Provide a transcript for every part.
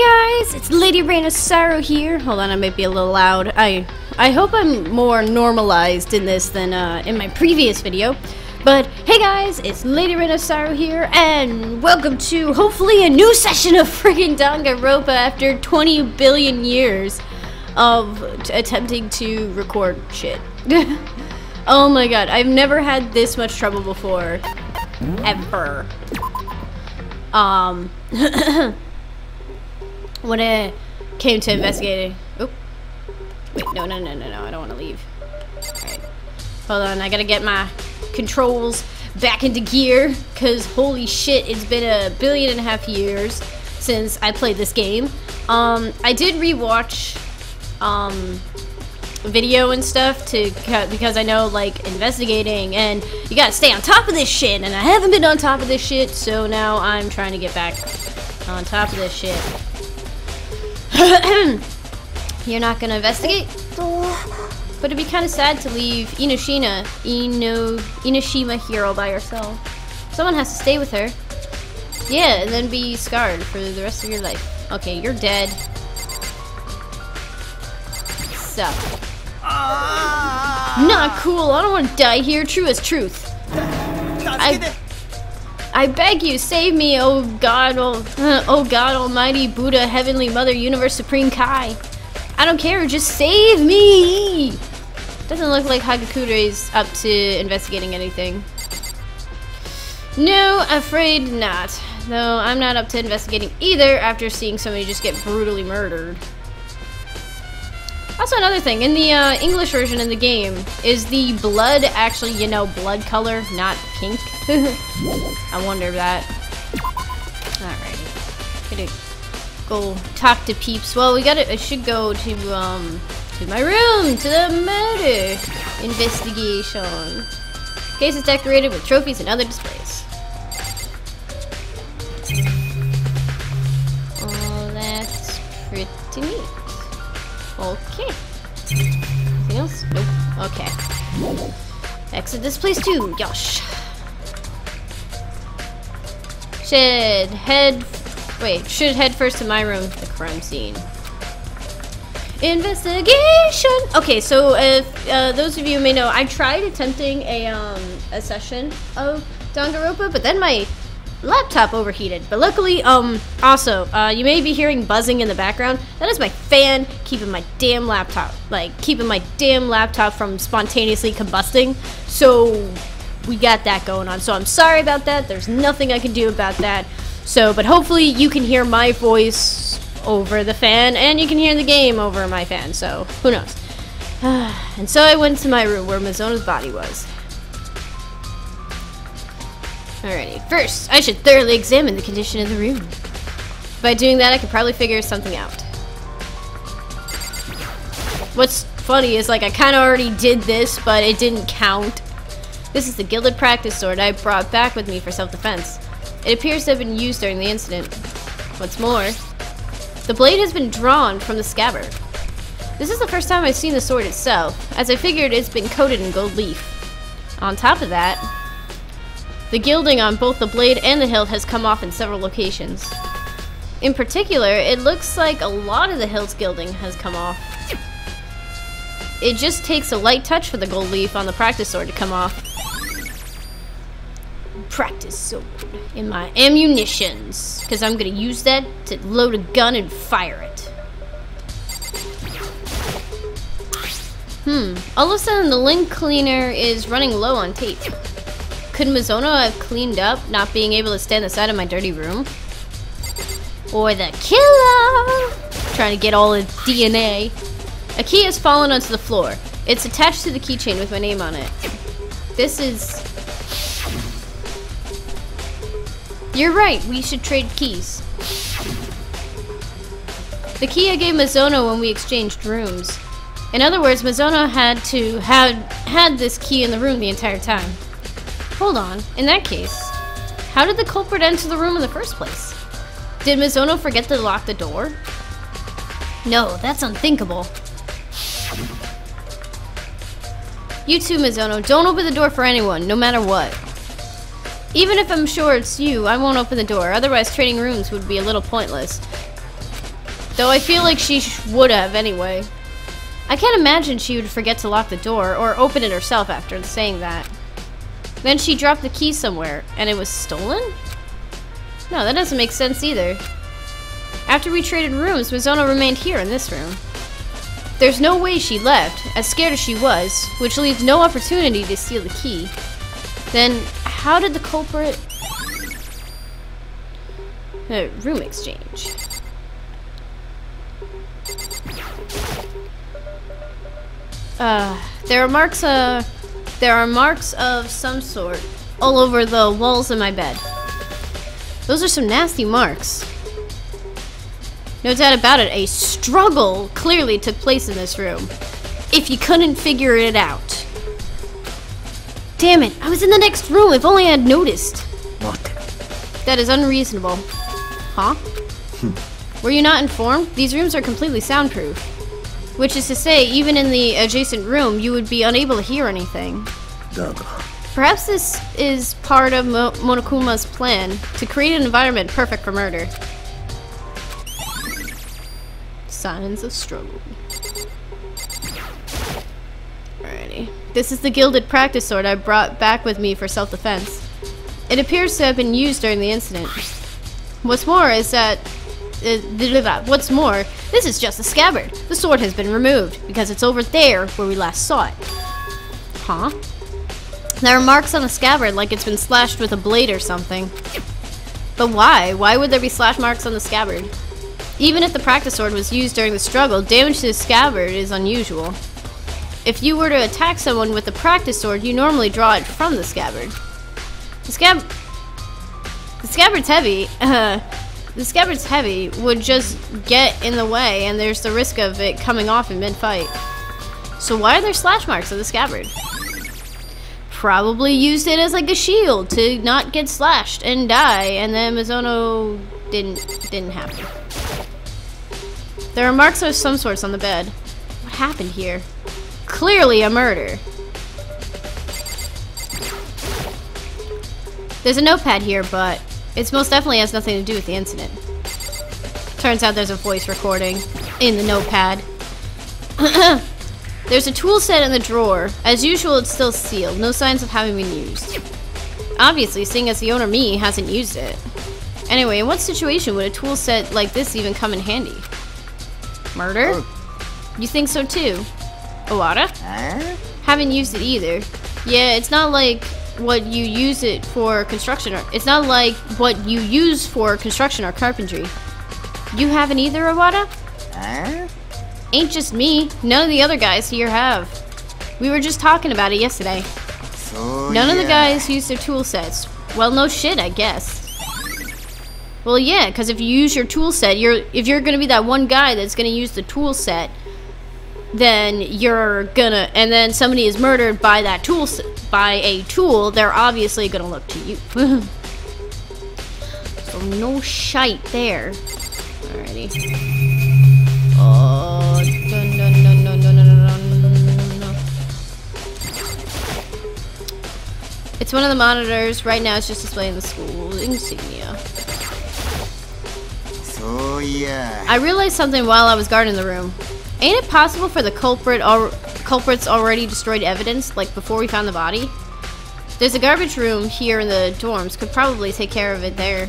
guys, it's Lady Rain of Sorrow here. Hold on, I might be a little loud. I hope I'm more normalized in this than in my previous video. But hey guys, it's Lady Rain of Sorrow here, and welcome to hopefully a new session of friggin' Dangan Ronpa after 20 billion years of attempting to record shit. Oh my god, I've never had this much trouble before. Ever. When it came to investigating. Oh. Wait, no, I don't want to leave. Alright. Hold on, I gotta get my controls back into gear, because holy shit, it's been 1.5 billion years since I played this game. I did rewatch video and stuff because I know, like, investigating and you gotta stay on top of this shit, and I haven't been on top of this shit, so now I'm trying to get back on top of this shit. You're not gonna investigate? But it'd be kind of sad to leave Inoshima here all by herself. Someone has to stay with her. Yeah, and then be scarred for the rest of your life. Okay, you're dead. Sup. Not cool. I don't want to die here. True as truth. I beg you, save me, oh God, oh God Almighty, Buddha, Heavenly Mother, Universe, Supreme Kai. I don't care, just save me! Doesn't look like Hagakure up to investigating anything. No, afraid not. Though I'm not up to investigating either after seeing somebody just get brutally murdered. Also, another thing, in the English version in the game, is the blood actually, you know, blood color, not pink? I wonder that. Alrighty. Gotta go talk to peeps. Well, I should go to my room, to the murder investigation. Case is decorated with trophies and other displays. Oh, that's pretty neat. Okay. Anything else? Nope. Okay. Exit this place too. Gosh. Should head first to my room. The crime scene. Investigation. Okay, so if those of you may know, I tried attempting a session of Dangan Ronpa, but then my laptop overheated. But luckily, also, you may be hearing buzzing in the background. That is my fan keeping my damn laptop from spontaneously combusting. So we got that going on. So I'm sorry about that. There's nothing I can do about that. So, but hopefully you can hear my voice over the fan, and you can hear the game over my fan. So who knows? And so I went to my room where Mizono's body was. Alrighty, first, I should thoroughly examine the condition of the room. By doing that, I could probably figure something out. What's funny is, like, I kind of already did this, but it didn't count. This is the gilded practice sword I brought back with me for self-defense. It appears to have been used during the incident. What's more, the blade has been drawn from the scabbard. This is the first time I've seen the sword itself, as I figured it's been coated in gold leaf. On top of that, the gilding on both the blade and the hilt has come off in several locations. In particular, it looks like a lot of the hilt's gilding has come off. It just takes a light touch for the gold leaf on the practice sword to come off. Practice sword in my ammunitions, because I'm going to use that to load a gun and fire it. All of a sudden the link cleaner is running low on tape. Could Mizono have cleaned up, not being able to stand the side of my dirty room? Or the killer! Trying to get all the DNA. A key has fallen onto the floor. It's attached to the keychain with my name on it. This is... You're right, we should trade keys. The key I gave Mizono when we exchanged rooms. In other words, Mizono had this key in the room the entire time. Hold on, in that case, how did the culprit enter the room in the first place? Did Mizono forget to lock the door? No, that's unthinkable. You too, Mizono, don't open the door for anyone, no matter what. Even if I'm sure it's you, I won't open the door, otherwise trading rooms would be a little pointless. Though I feel like she would have anyway. I can't imagine she would forget to lock the door or open it herself after saying that. Then she dropped the key somewhere and it was stolen? No, that doesn't make sense either. After we traded rooms, Mizuno remained here in this room. There's no way she left, as scared as she was, which leaves no opportunity to steal the key. Then, how did the culprit... room exchange. There are marks of some sort all over the walls of my bed. Those are some nasty marks. No doubt about it, a struggle clearly took place in this room. If you couldn't figure it out. Damn it, I was in the next room, if only I had noticed. What? That is unreasonable. Huh? Were you not informed? These rooms are completely soundproof. Which is to say, even in the adjacent room, you would be unable to hear anything. Perhaps this is part of Monokuma's plan to create an environment perfect for murder. Signs of struggle. Alrighty. This is the gilded practice sword I brought back with me for self-defense. It appears to have been used during the incident. What's more, this is just a scabbard. The sword has been removed, because it's over there where we last saw it. Huh? There are marks on the scabbard like it's been slashed with a blade or something. But why? Why would there be slash marks on the scabbard? Even if the practice sword was used during the struggle, damage to the scabbard is unusual. If you were to attack someone with the practice sword, you normally draw it from the scabbard. The scabbard's heavy. The scabbard's heavy would just get in the way, and there's the risk of it coming off in mid-fight. So why are there slash marks on the scabbard? Probably used it as like a shield to not get slashed and die, and then Mizuno didn't happen. There are marks of some sorts on the bed. What happened here? Clearly a murder. There's a notepad here, but it most definitely has nothing to do with the incident. Turns out there's a voice recording in the notepad. There's a tool set in the drawer. As usual, it's still sealed. No signs of having been used. Obviously, seeing as the owner, me, hasn't used it. Anyway, in what situation would a tool set like this even come in handy? Murder? You think so too? Owada? Haven't used it either. Yeah, it's not like what you use it for construction, or it's not like what you use for construction or carpentry. You haven't either, Owada? Ain't just me. None of the other guys here have. We were just talking about it yesterday. None of the guys use their tool sets. Well, no shit, I guess. Well, yeah, because if you use your tool set, if you're gonna be that one guy that's gonna use the tool set, then you're gonna, and then somebody is murdered by that tool, by a tool, they're obviously gonna look to you. So no shite there. Alrighty. Oh, no. It's one of the monitors. Right now it's just displaying the school insignia. So yeah. I realized something while I was guarding the room. Ain't it possible for the culprits already destroyed evidence, like before we found the body? There's a garbage room here in the dorms. Could probably take care of it there.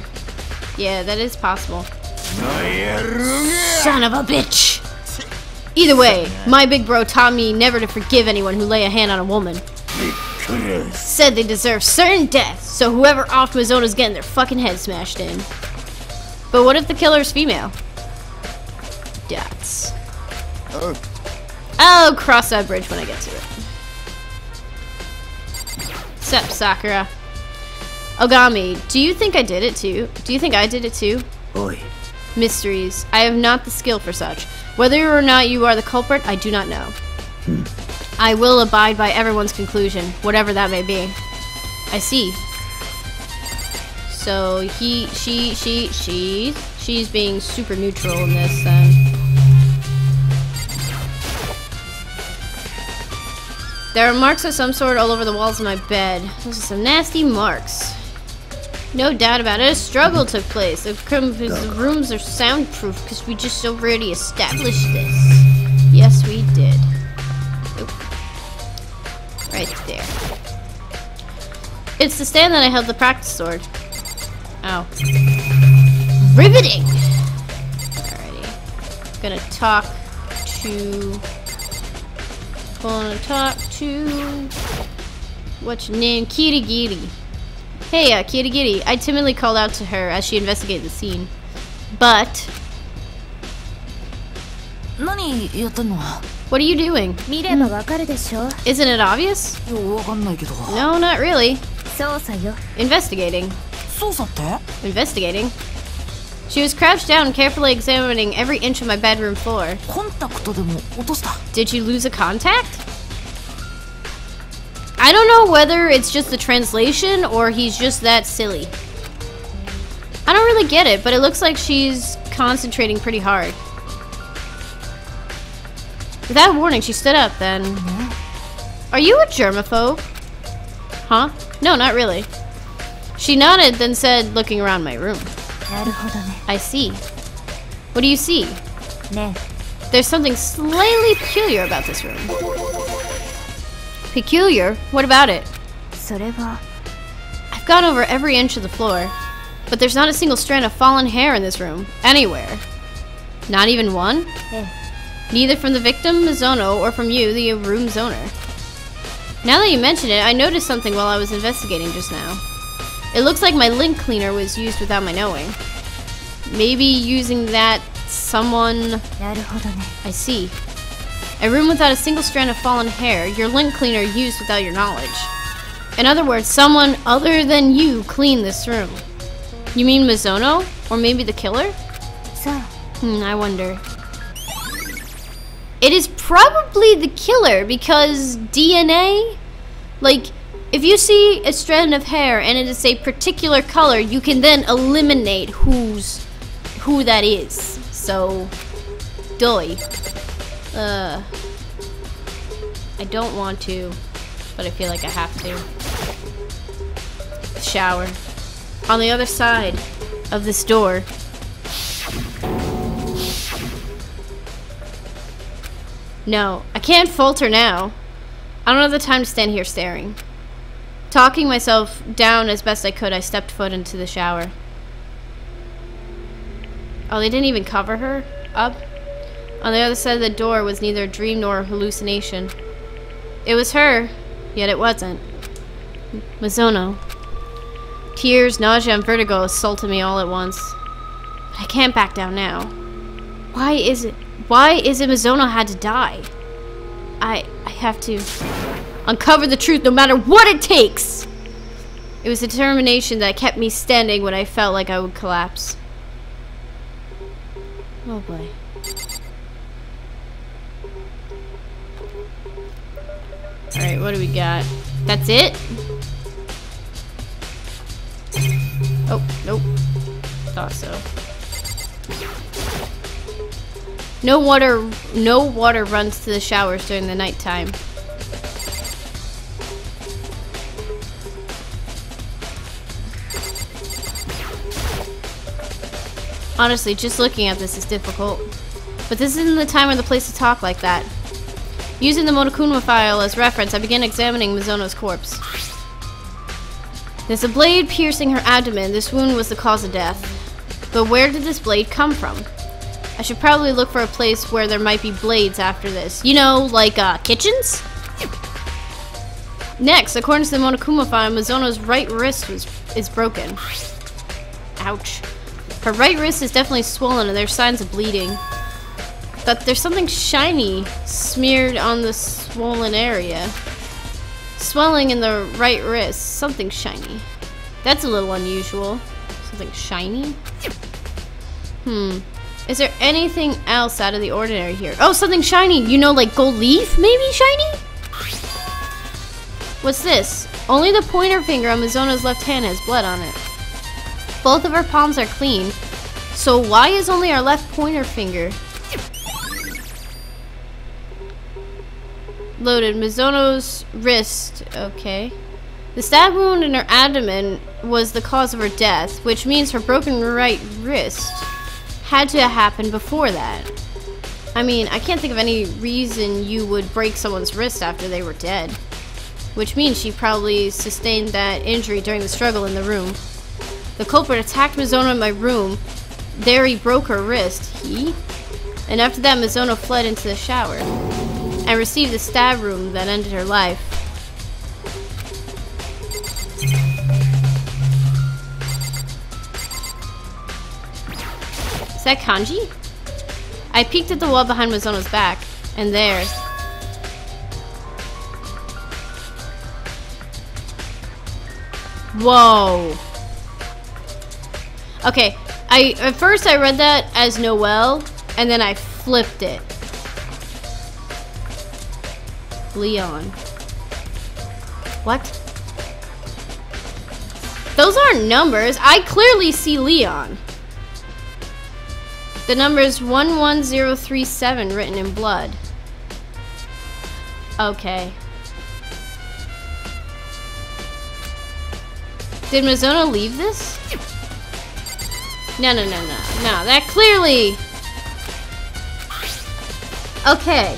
Yeah, that is possible. Son of a bitch! Either way, my big bro taught me never to forgive anyone who lay a hand on a woman. Said they deserve certain death, so whoever offed Mizuno's getting their fucking head smashed in. But what if the killer's female? Dots. I'll cross that bridge when I get to it. Sup, Sakura. Ogami, do you think I did it too? Do you think I did it too? Oi. Mysteries. I have not the skill for such. Whether or not you are the culprit, I do not know. I will abide by everyone's conclusion, whatever that may be. I see. So she's being super neutral in this then. There are marks of some sort all over the walls of my bed. Those are some nasty marks. No doubt about it, a struggle took place. The rooms are soundproof because we just already established this. Yes, we did. Oop. Right there. It's the stand that I held the practice sword. Ow. Riveting! Alrighty. Gonna talk to... What's your name? Kirigiri. Hey, Kirigiri. I timidly called out to her as she investigated the scene. But... What are you doing? Isn't it obvious? No, not really. Investigating. Investigating? She was crouched down, carefully examining every inch of my bedroom floor. Did you lose a contact? I don't know whether it's just the translation or he's just that silly. I don't really get it, but it looks like she's concentrating pretty hard. Without warning, she stood up then. Are you a germaphobe? Huh? No, not really. She nodded, then said, looking around my room. I see. What do you see? There's something slightly peculiar about this room. Peculiar? What about it? I've gone over every inch of the floor, but there's not a single strand of fallen hair in this room. Anywhere. Not even one? Neither from the victim, Mizono, or from you, the room's owner. Now that you mention it, I noticed something while I was investigating just now. It looks like my lint cleaner was used without my knowing. Maybe using that someone... I see. A room without a single strand of fallen hair, your lint cleaner used without your knowledge. In other words, someone other than you cleaned this room. You mean Mizono? Or maybe the killer? I wonder. It is probably the killer because DNA? Like, if you see a strand of hair and it is a particular color, you can then eliminate who that is. So, doy. I don't want to, but I feel like I have to. Shower. On the other side of this door. No, I can't falter now. I don't have the time to stand here staring. Talking myself down as best I could, I stepped foot into the shower. Oh, they didn't even cover her up? On the other side of the door was neither a dream nor a hallucination. It was her, yet it wasn't. Mizono. Tears, nausea, and vertigo assaulted me all at once. But I can't back down now. Why is it Mizono had to die? I have to uncover the truth no matter what it takes! It was determination that kept me standing when I felt like I would collapse. Oh boy. Alright, what do we got? That's it? Oh, nope. Thought so. No water runs to the showers during the nighttime. Honestly, just looking at this is difficult. But this isn't the time or the place to talk like that. Using the Monokuma file as reference, I began examining Mizono's corpse. There's a blade piercing her abdomen. This wound was the cause of death. But where did this blade come from? I should probably look for a place where there might be blades after this. You know, like kitchens? Next, according to the Monokuma file, Mizono's right wrist is broken. Ouch. Her right wrist is definitely swollen and there's signs of bleeding. But there's something shiny smeared on the swollen area. Swelling in the right wrist. Something shiny. That's a little unusual. Something shiny? Is there anything else out of the ordinary here? Oh, something shiny! You know, like gold leaf? Maybe shiny? What's this? Only the pointer finger on Mizono's left hand has blood on it. Both of our palms are clean. So why is only our left pointer finger? Loaded. Mizono's wrist. Okay. The stab wound in her abdomen was the cause of her death, which means her broken right wrist had to happen before that. I mean, I can't think of any reason you would break someone's wrist after they were dead. Which means she probably sustained that injury during the struggle in the room. The culprit attacked Mizono in my room. There he broke her wrist. He? And after that, Mizono fled into the shower and received the stab wound that ended her life. Is that kanji? I peeked at the wall behind Mizono's back, and there... Whoa. Okay, at first I read that as Noelle, and then I flipped it. Leon. What? Those aren't numbers. I clearly see Leon. The number is 11037 written in blood. Okay. Did Mizono leave this? No. That clearly... Okay.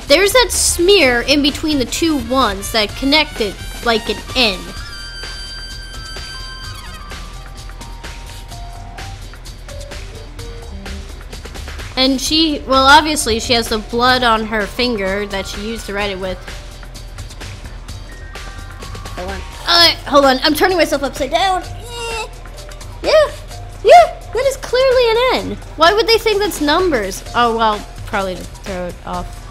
There's that smear in between the two ones that connected like an N. And she, well, obviously she has the blood on her finger that she used to write it with. Hold on. Hold on. I'm turning myself upside down. Yeah. That is clearly an N. Why would they think that's numbers? Oh, well, probably to throw it off.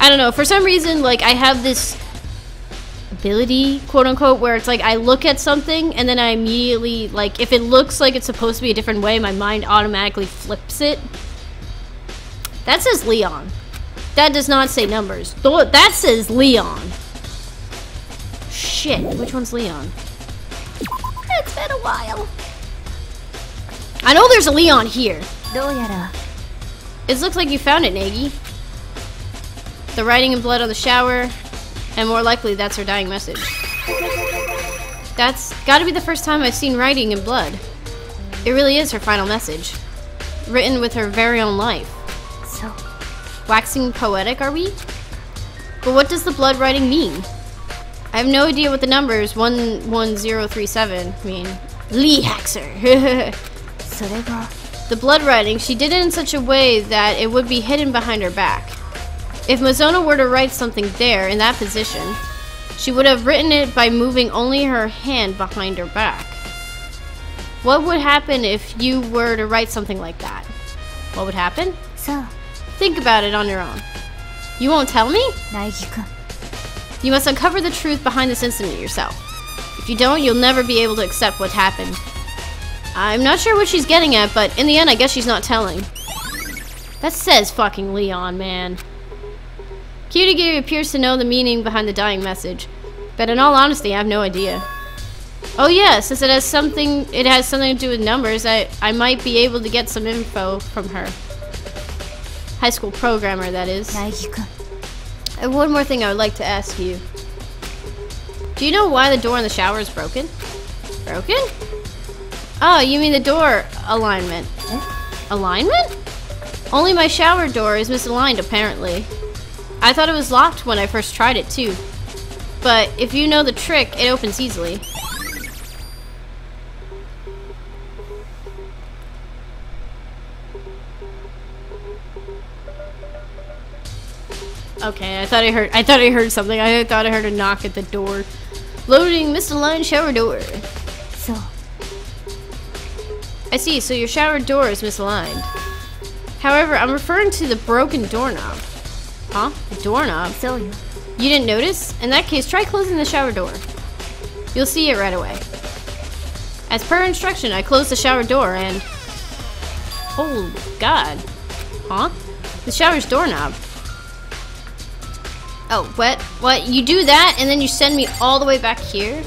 I don't know. For some reason, like, I have this ability, quote unquote, where it's like I look at something and then I immediately, like, if it looks like it's supposed to be a different way, my mind automatically flips it. That says Leon. That does not say numbers. That says Leon. Shit, which one's Leon? It's been a while. I know there's a Leon here. It looks like you found it, Nagi. The writing in blood on the shower, and more likely that's her dying message. That's gotta be the first time I've seen writing in blood. It really is her final message, written with her very own life. So, waxing poetic, are we? But what does the blood writing mean? I have no idea what the numbers 11037 mean. Lee Haxer. The blood writing, she did it in such a way that it would be hidden behind her back. If Mizono were to write something there, in that position, she would have written it by moving only her hand behind her back. What would happen if you were to write something like that? What would happen? Think about it on your own. You won't tell me? You must uncover the truth behind this incident yourself. If you don't, you'll never be able to accept what happened. I'm not sure what she's getting at, but in the end, I guess she's not telling. That says fucking Leon, man. Kyurigiri appears to know the meaning behind the dying message, but in all honesty, I have no idea. Oh yeah, since it has something to do with numbers, I might be able to get some info from her. High school programmer, that is. And one more thing I would like to ask you. Do you know why the door in the shower is broken? Broken? Oh, you mean the door alignment. Alignment? Only my shower door is misaligned, apparently. I thought it was locked when I first tried it, too. But if you know the trick, it opens easily. Okay, I thought I heard something. I thought I heard a knock at the door. Loading misaligned shower door. So. I see, so your shower door is misaligned. However, I'm referring to the broken doorknob. Huh? The doorknob? So you didn't notice? In that case, try closing the shower door. You'll see it right away. As per instruction, I closed the shower door and... Oh, God. Huh? The shower's doorknob. Oh, what? You do that and then you send me all the way back here?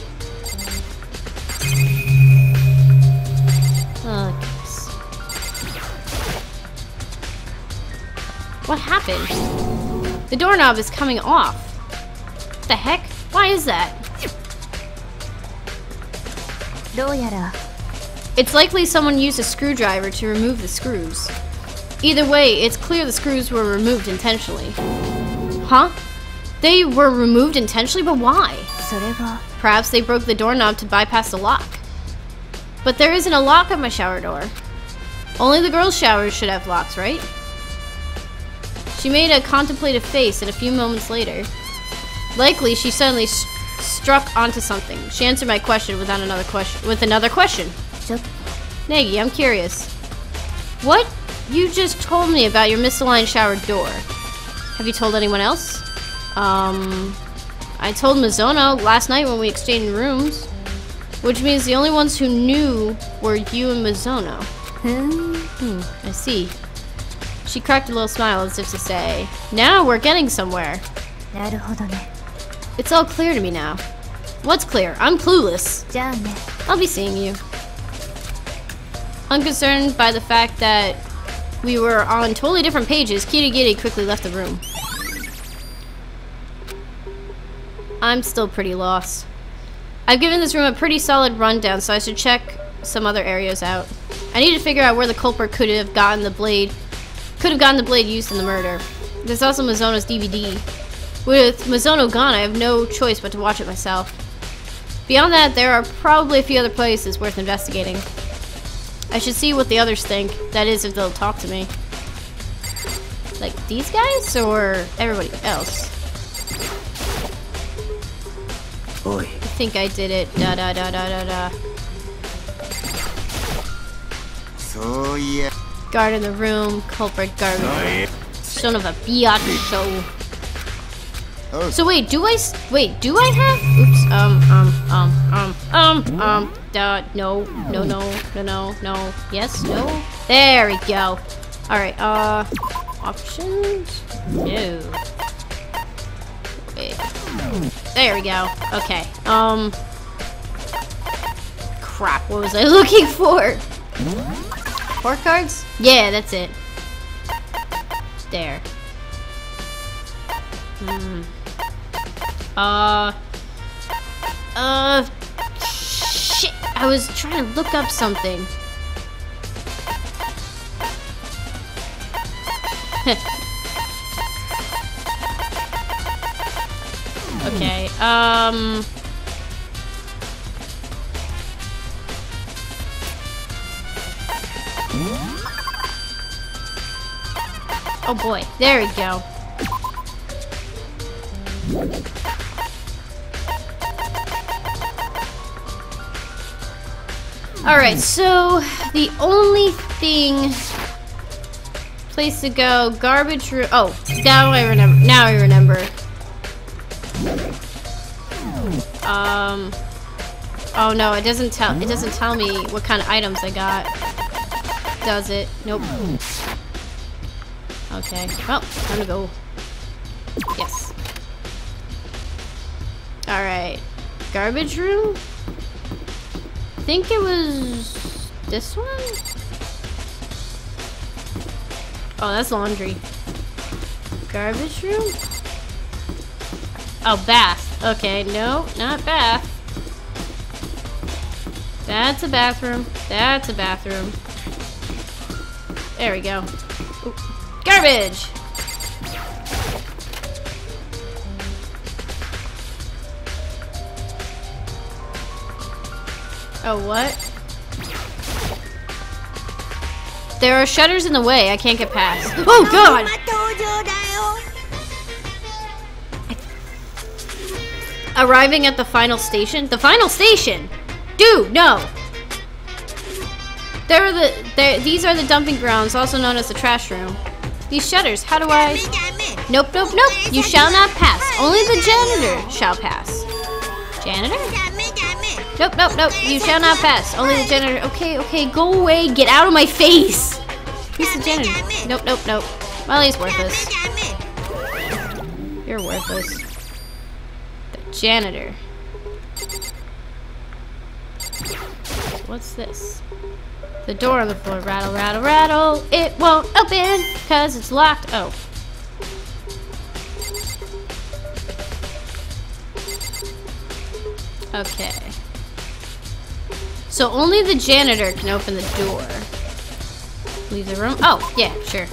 Oh, goodness. What happened? The doorknob is coming off. The heck? Why is that? It's likely someone used a screwdriver to remove the screws. Either way, it's clear the screws were removed intentionally. Huh? They were removed intentionally, but why? Perhaps they broke the doorknob to bypass the lock. But there isn't a lock on my shower door. Only the girls' showers should have locks, right? She made a contemplative face, and a few moments later, likely she suddenly struck onto something. She answered my question with another question. Nagi, I'm curious. What you just told me about your misaligned shower door, have you told anyone else? I told Mizuno last night when we exchanged rooms, which means the only ones who knew were you and Mizuno. I see. She cracked a little smile as if to say, now we're getting somewhere. It's all clear to me now. What's clear? I'm clueless. I'll be seeing you. Unconcerned by the fact that we were on totally different pages, Kirigiri quickly left the room. I'm still pretty lost. I've given this room a pretty solid rundown, so I should check some other areas out. I need to figure out where the culprit could have gotten the blade used in the murder. There's also Mizuno's DVD. With Mizuno gone, I have no choice but to watch it myself. Beyond that, there are probably a few other places worth investigating. I should see what the others think. That is, if they'll talk to me. Like these guys or everybody else? Oi. I think I did it. Da da da da da da. So yeah. Guard in the room. Culprit guard. Son of a biatch show. Oh. So wait, do I have? Oops. No. Yes, no. There we go. All right. Options. No. Wait. There we go. Okay. Crap. What was I looking for? Port cards? Yeah, that's it. There. Shit. I was trying to look up something. Okay, oh boy, there we go. Alright, so the only place to go, garbage room. Oh, now I remember. Oh no, it doesn't tell me what kind of items I got. Does it? Nope. Okay, well, time to go. Yes. Alright. Garbage room? I think it was this one? Oh, that's laundry. Garbage room? Oh, bath. Okay, no, not bath. That's a bathroom. That's a bathroom. There we go. Ooh. Garbage! Oh, what? There are shutters in the way. I can't get past. Oh, God! Arriving at the final station? The final station? Dude, no! These are the dumping grounds, also known as the trash room. These shutters, how do I... Nope, nope, nope. You shall not pass. Only the janitor shall pass. Janitor? Nope, nope, nope. You shall not pass. Only the janitor. Okay, okay, go away. Get out of my face. Who's the janitor? Nope, nope, nope. Well, he's worthless. You're worthless. The janitor. What's this? The door on the floor. Rattle, rattle, rattle. It won't open because it's locked. Oh. Okay. So only the janitor can open the door. Leave the room? Oh, yeah, sure.